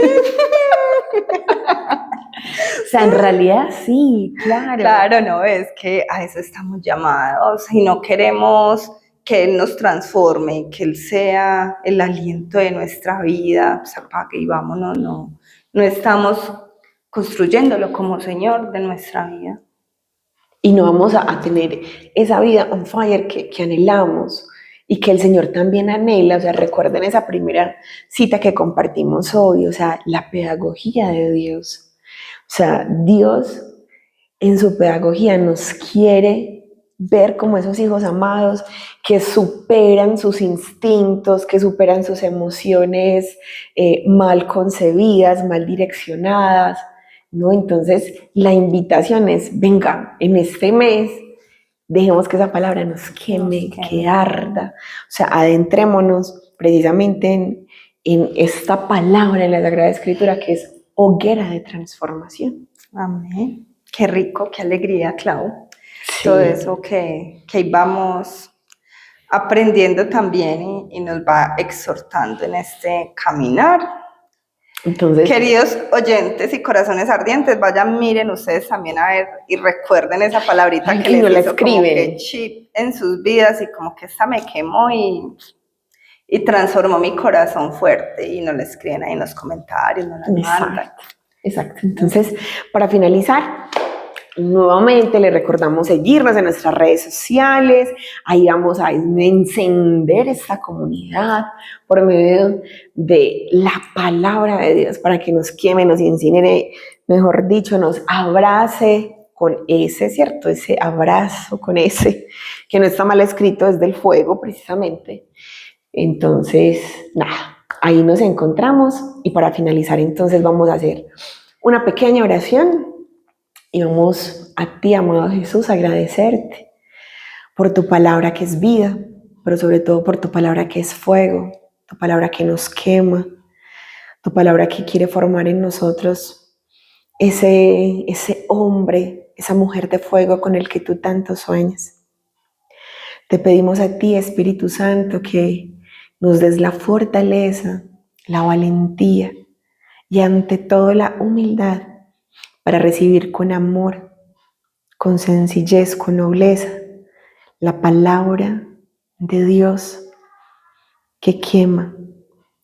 O sea, en realidad sí, claro. Claro, no, es que a eso estamos llamados y no queremos que Él nos transforme, que Él sea el aliento de nuestra vida, se apague y vámonos, no estamos construyéndolo como Señor de nuestra vida. Y no vamos a tener esa vida on fire que anhelamos y que el Señor también anhela. O sea, recuerden esa primera cita que compartimos hoy, o sea, la pedagogía de Dios. O sea, Dios en su pedagogía nos quiere ver como esos hijos amados que superan sus instintos, que superan sus emociones mal concebidas, mal direccionadas, ¿no? Entonces, la invitación es, venga, en este mes, dejemos que esa palabra nos queme, que arda. O sea, adentrémonos precisamente en esta palabra en la Sagrada Escritura que es hoguera de transformación. Amén. Qué rico, qué alegría, Clau. Sí. Todo eso que vamos aprendiendo también y nos va exhortando en este caminar. Entonces, queridos oyentes y corazones ardientes, vayan, miren ustedes también a ver y recuerden esa palabrita que les hizo como que chip en sus vidas y como que esta me quemó y transformó mi corazón fuerte y nos la escriben ahí en los comentarios, nos la mandan. Exacto. Entonces, para finalizar, nuevamente les recordamos seguirnos en nuestras redes sociales. Ahí vamos a encender esta comunidad por medio de la palabra de Dios para que nos queme, nos incinere, mejor dicho, nos abrace con ese, ¿cierto? Ese abrazo con ese, que no está mal escrito, es del fuego precisamente. Entonces, nada, ahí nos encontramos y para finalizar entonces vamos a hacer una pequeña oración y vamos a ti, amado Jesús, a agradecerte por tu palabra que es vida, pero sobre todo por tu palabra que es fuego, tu palabra que nos quema, tu palabra que quiere formar en nosotros ese hombre, esa mujer de fuego con el que tú tanto sueñas. Te pedimos a ti, Espíritu Santo, que nos des la fortaleza, la valentía y ante todo la humildad para recibir con amor, con sencillez, con nobleza, la palabra de Dios que quema,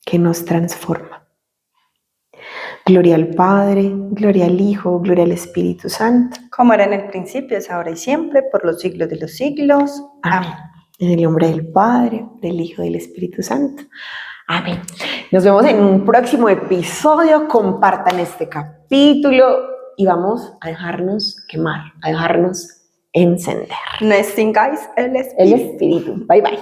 que nos transforma. Gloria al Padre, gloria al Hijo, gloria al Espíritu Santo. Como era en el principio, es ahora y siempre, por los siglos de los siglos. Amén. En el nombre del Padre, del Hijo y del Espíritu Santo. Amén. Nos vemos en un próximo episodio. Compartan este capítulo y vamos a dejarnos quemar, a dejarnos encender. No extingáis el Espíritu. El Espíritu. Bye, bye.